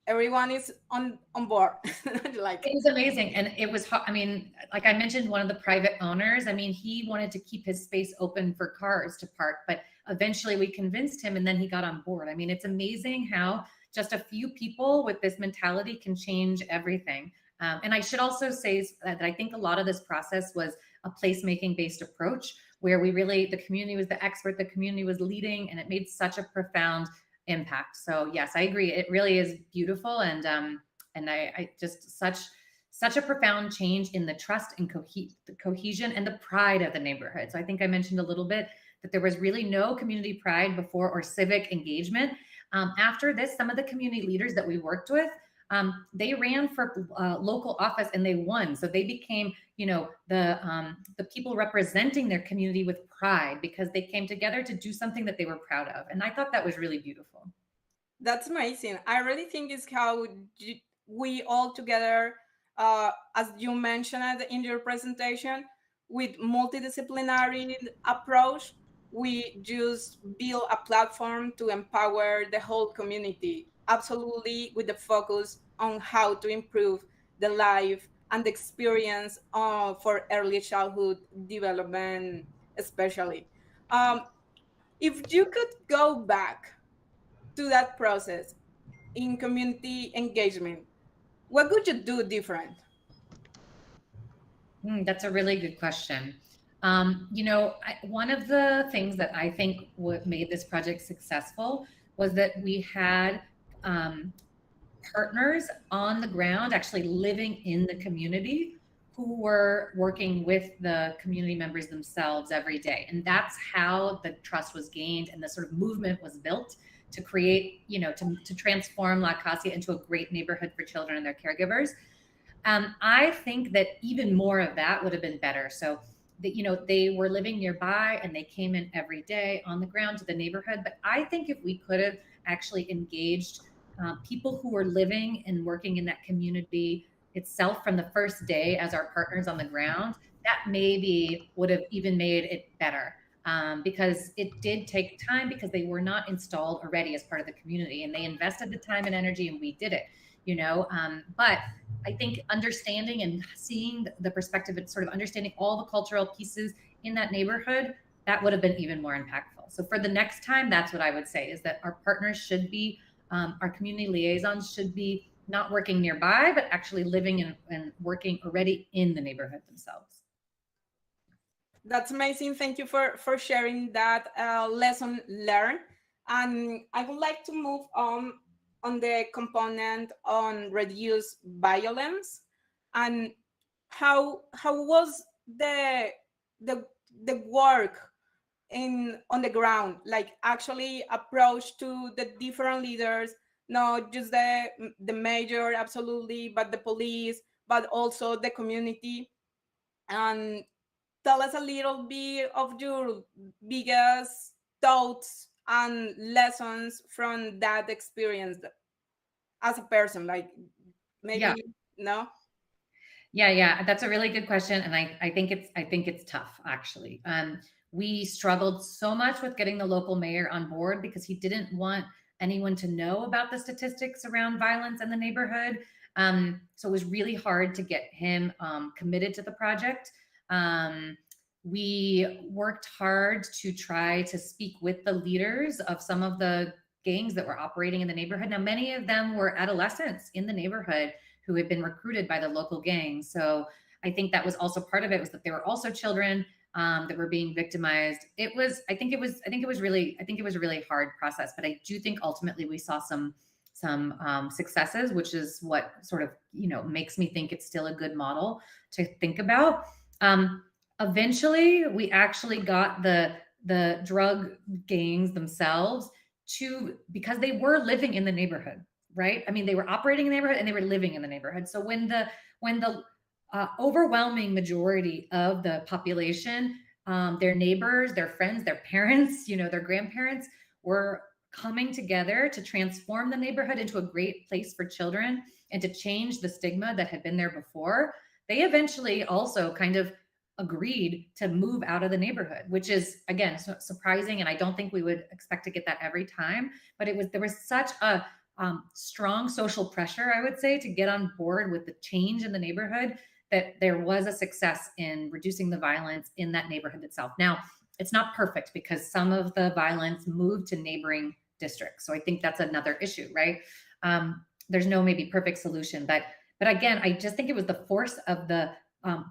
Everyone is on board. It was amazing. And it was, I mean, like I mentioned, one of the private owners, I mean, he wanted to keep his space open for cars to park, but eventually we convinced him and then he got on board. I mean, it's amazing how just a few people with this mentality can change everything. And I should also say that I think a lot of this process was a placemaking based approach where the community was the expert, the community was leading, and it made such a profound impact. So yes, I agree. It really is beautiful. And I just such a profound change in the trust and the cohesion and the pride of the neighborhood. So I think I mentioned a little bit that there was really no community pride before or civic engagement. After this, some of the community leaders that we worked with, they ran for local office and they won. So they became, the people representing their community with pride because they came together to do something that they were proud of. And I thought that was really beautiful. That's amazing. I really think it's how we all together, as you mentioned in your presentation, with multidisciplinary approach, we just build a platform to empower the whole community, absolutely with the focus on how to improve the life and the experience for early childhood development, especially. If you could go back to that process in community engagement, what would you do different? That's a really good question. One of the things that I think what made this project successful was that we had partners on the ground actually living in the community who were working with the community members themselves every day. And that's how the trust was gained and the sort of movement was built to create, to transform La Acacia into a great neighborhood for children and their caregivers. I think that even more of that would have been better. So they were living nearby and they came in every day on the ground to the neighborhood. But I think if we could have actually engaged people who were living and working in that community itself from the first day as our partners on the ground, that maybe would have even made it better. Because it did take time, because they were not installed already as part of the community, and they invested the time and energy, and we did it, but I think understanding and seeing the perspective and sort of understanding all the cultural pieces in that neighborhood, that would have been even more impactful. So for the next time, that's what I would say, is that our partners should be, our community liaisons should be not working nearby, but actually living and working already in the neighborhood themselves. That's amazing. Thank you for sharing that lesson learned. And I would like to move on the component on reduce violence, and how was the work on the ground, like actually approach to the different leaders, not just the mayor, absolutely, but the police, but also the community. And tell us a little bit of your biggest thoughts and lessons from that experience as a person, like maybe. Yeah. No. Yeah, that's a really good question, and I think it's tough, actually. We struggled so much with getting the local mayor on board because he didn't want anyone to know about the statistics around violence in the neighborhood. So it was really hard to get him committed to the project. We worked hard to try to speak with the leaders of some of the gangs that were operating in the neighborhood. Now, many of them were adolescents in the neighborhood who had been recruited by the local gangs. So I think that was also part of it, was that there were also children that were being victimized. I think it was a really hard process, but I do think ultimately we saw some successes, which is what sort of, makes me think it's still a good model to think about. Eventually we actually got the drug gangs themselves because they were living in the neighborhood, right? I mean, they were operating in the neighborhood and they were living in the neighborhood. So when the overwhelming majority of the population, their neighbors, their friends, their parents, their grandparents, were coming together to transform the neighborhood into a great place for children and to change the stigma that had been there before, they eventually also kind of agreed to move out of the neighborhood, which is, again, surprising. And I don't think we would expect to get that every time, but there was such a strong social pressure, I would say, to get on board with the change in the neighborhood, that there was a success in reducing the violence in that neighborhood itself. Now, it's not perfect because some of the violence moved to neighboring districts. So I think that's another issue, right? There's no maybe perfect solution, but again, I just think it was the force of the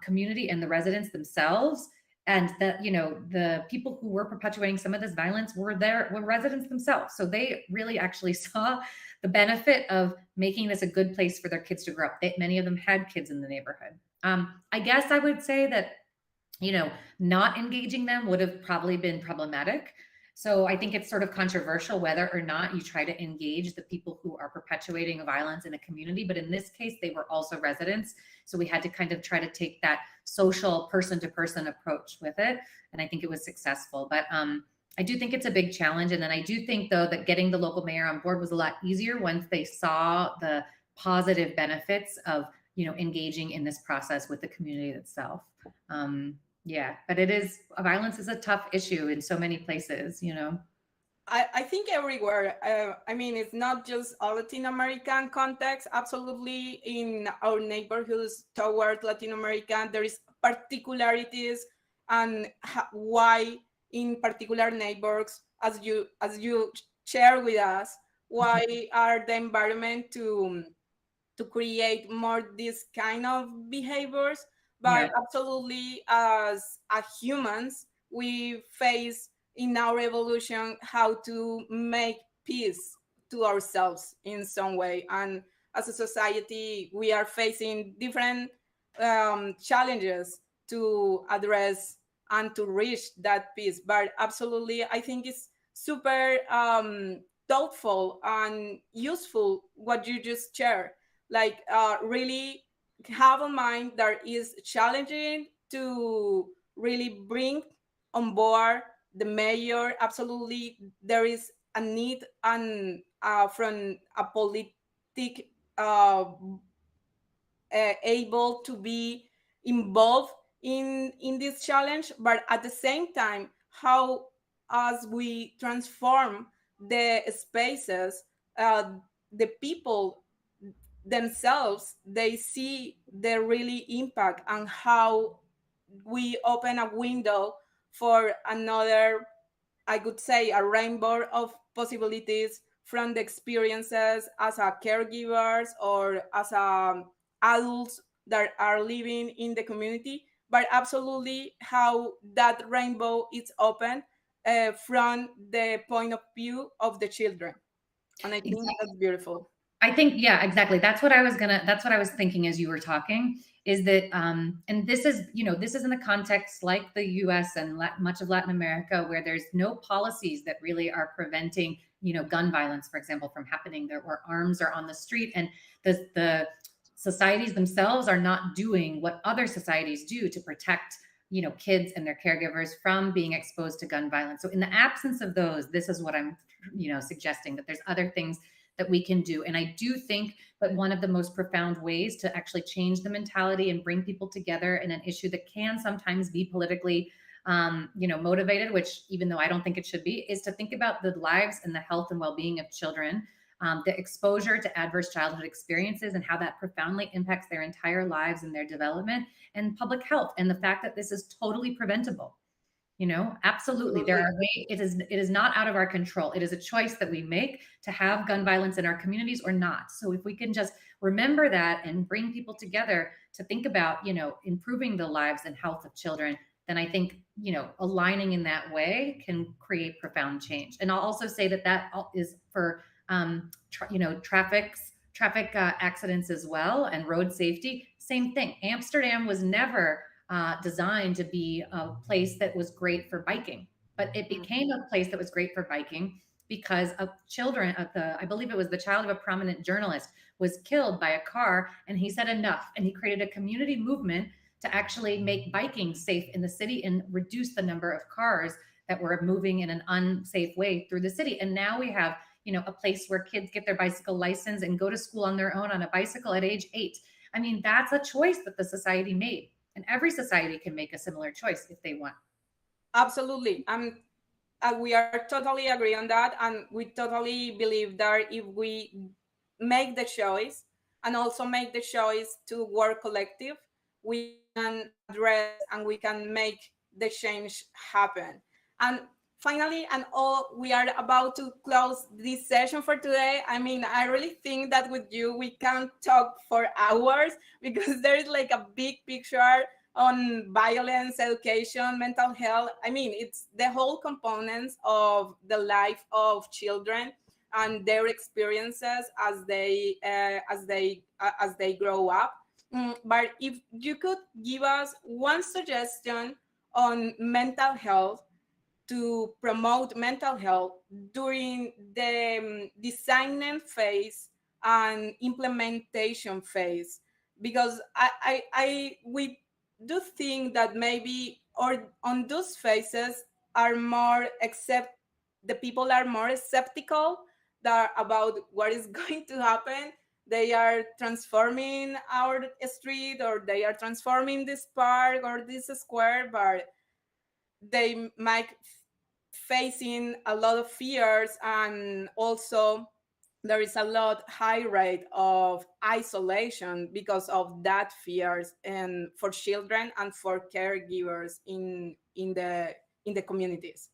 community and the residents themselves, and that, the people who were perpetuating some of this violence were residents themselves. So they really actually saw the benefit of making this a good place for their kids to grow up. Many of them had kids in the neighborhood. I guess I would say that, not engaging them would have probably been problematic. So I think it's sort of controversial whether or not you try to engage the people who are perpetuating violence in a community. But in this case, they were also residents. So we had to kind of try to take that social person-to-person approach with it. And I think it was successful. But I do think it's a big challenge. And then I do think, though, that getting the local mayor on board was a lot easier once they saw the positive benefits of, engaging in this process with the community itself. Yeah, but violence is a tough issue in so many places, I think everywhere. I mean, it's not just a Latin American context. Absolutely, in our neighborhoods toward Latin America, there is particularities, and why in particular neighborhoods, as you share with us, why are the environment to create more this kind of behaviors. But absolutely, as humans, we face in our evolution how to make peace to ourselves in some way. And as a society, we are facing different challenges to address and to reach that peace. But absolutely, I think it's super thoughtful and useful what you just shared. Like really have in mind that is challenging to really bring on board the mayor. Absolutely, there is a need and from a politic able to be involved in this challenge, but at the same time, how as we transform the spaces, uh, the people themselves, they see the really impact and how we open a window for another, I could say, a rainbow of possibilities from the experiences as a caregivers or as adults that are living in the community, but absolutely how that rainbow is open from the point of view of the children. And I think that's beautiful. I think, yeah, exactly. That's what I was thinking as you were talking, is that, and this is, this is in the context like the US and much of Latin America, where there's no policies that really are preventing, gun violence, for example, from happening there, where arms are on the street, and the societies themselves are not doing what other societies do to protect, kids and their caregivers from being exposed to gun violence. So in the absence of those, this is what I'm, suggesting, that there's other things that we can do. And I do think that one of the most profound ways to actually change the mentality and bring people together in an issue that can sometimes be politically, motivated, which, even though I don't think it should be, is to think about the lives and the health and well-being of children, the exposure to adverse childhood experiences and how that profoundly impacts their entire lives and their development, and public health, and the fact that this is totally preventable. Absolutely. There are ways. It is not out of our control. It is a choice that we make to have gun violence in our communities or not. So if we can just remember that and bring people together to think about, improving the lives and health of children, then I think, aligning in that way can create profound change. And I'll also say that is for, traffic accidents as well, and road safety. Same thing. Amsterdam was never designed to be a place that was great for biking, but it became a place that was great for biking because of children I believe it was the child of a prominent journalist was killed by a car, and he said enough, and he created a community movement to actually make biking safe in the city and reduce the number of cars that were moving in an unsafe way through the city. And now we have, a place where kids get their bicycle license and go to school on their own on a bicycle at age 8. I mean, that's a choice that the society made. And every society can make a similar choice if they want. Absolutely. We are totally agree on that. And we totally believe that if we make the choice and also make the choice to work collective, we can address and we can make the change happen. And finally, we are about to close this session for today. I mean, I really think that with you, we can talk for hours because there is like a big picture on violence, education, mental health. I mean, it's the whole components of the life of children and their experiences as they grow up. But if you could give us one suggestion on mental health, to promote mental health during the designing phase and implementation phase, because we do think that maybe or on those phases are more the people are more skeptical about what is going to happen. They are transforming our street, or they are transforming this park or this square, but they might facing a lot of fears, and also there is a lot high rate of isolation because of that fears, and for children and for caregivers in the communities.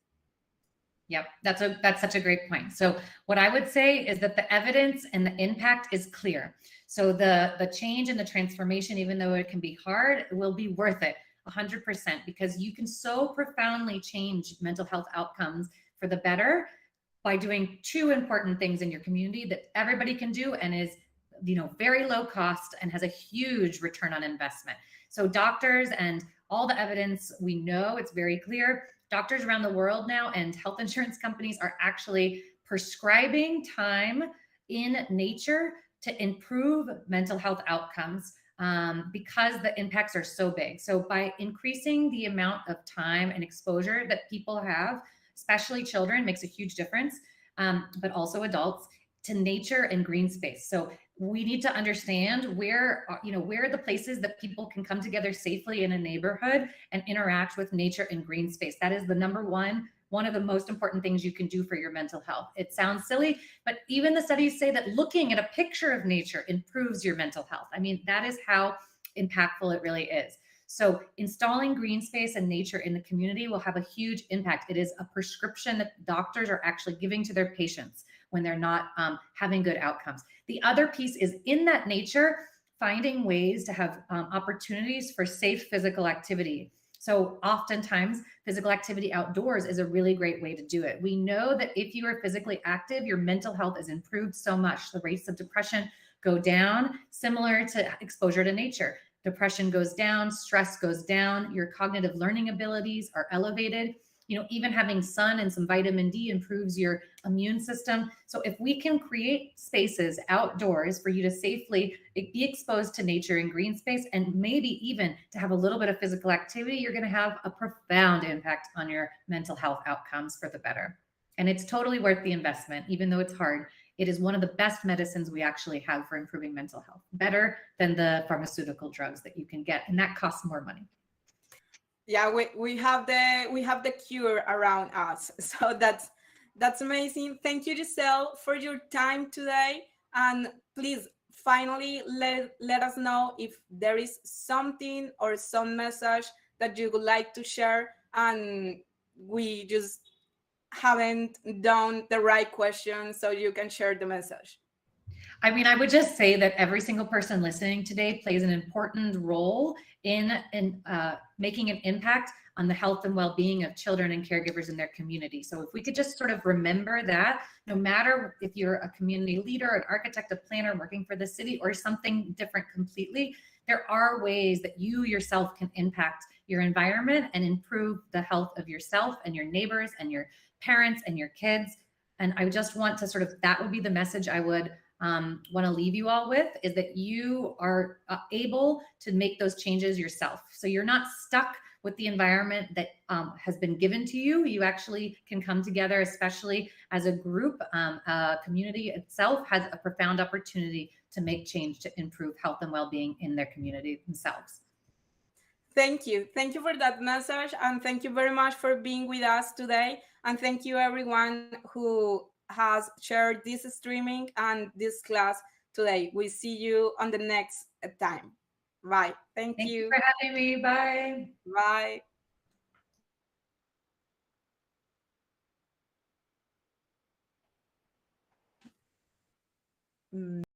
Yep, that's such a great point. So what I would say is that the evidence and the impact is clear. So the change and the transformation, even though it can be hard, will be worth it 100%, because you can so profoundly change mental health outcomes for the better by doing two important things in your community that everybody can do and is, very low cost and has a huge return on investment. So doctors, and all the evidence we know, it's very clear. Doctors around the world now and health insurance companies are actually prescribing time in nature to improve mental health outcomes because the impacts are so big. So by increasing the amount of time and exposure that people have, especially children, makes a huge difference, but also adults, to nature and green space. So we need to understand where are the places that people can come together safely in a neighborhood and interact with nature and green space. That is the number one of the most important things you can do for your mental health. It sounds silly, but even the studies say that looking at a picture of nature improves your mental health. I mean, that is how impactful it really is. So installing green space and nature in the community will have a huge impact. It is a prescription that doctors are actually giving to their patients when they're not having good outcomes. The other piece is in that nature, finding ways to have opportunities for safe physical activity. So oftentimes physical activity outdoors is a really great way to do it. We know that if you are physically active, your mental health is improved so much. The rates of depression go down, similar to exposure to nature. Depression goes down, stress goes down, your cognitive learning abilities are elevated. Even having sun and some vitamin D improves your immune system. So if we can create spaces outdoors for you to safely be exposed to nature and green space, and maybe even to have a little bit of physical activity, you're going to have a profound impact on your mental health outcomes for the better. And it's totally worth the investment, even though it's hard. It is one of the best medicines we actually have for improving mental health, better than the pharmaceutical drugs that you can get, and that costs more money. Yeah, we have the cure around us, so that's amazing. Thank you, Giselle, for your time today, and please finally let us know if there is something or some message that you would like to share and we just haven't done the right question, so you can share the message. I mean, I would just say that every single person listening today plays an important role in making an impact on the health and well-being of children and caregivers in their community. So if we could just sort of remember that, no matter if you're a community leader, an architect, a planner working for the city, or something different completely, there are ways that you yourself can impact your environment and improve the health of yourself and your neighbors and your parents and your kids. And I just want to sort of, that would be the message I would want to leave you all with, is that you are able to make those changes yourself. So you're not stuck with the environment that has been given to you. You actually can come together, especially as a group. Community itself has a profound opportunity to make change to improve health and well-being in their community themselves. Thank you. Thank you for that message. And thank you very much for being with us today. And thank you everyone who has shared this streaming and this class today. We see you on the next time. Bye. Thank you for having me. Bye. Bye.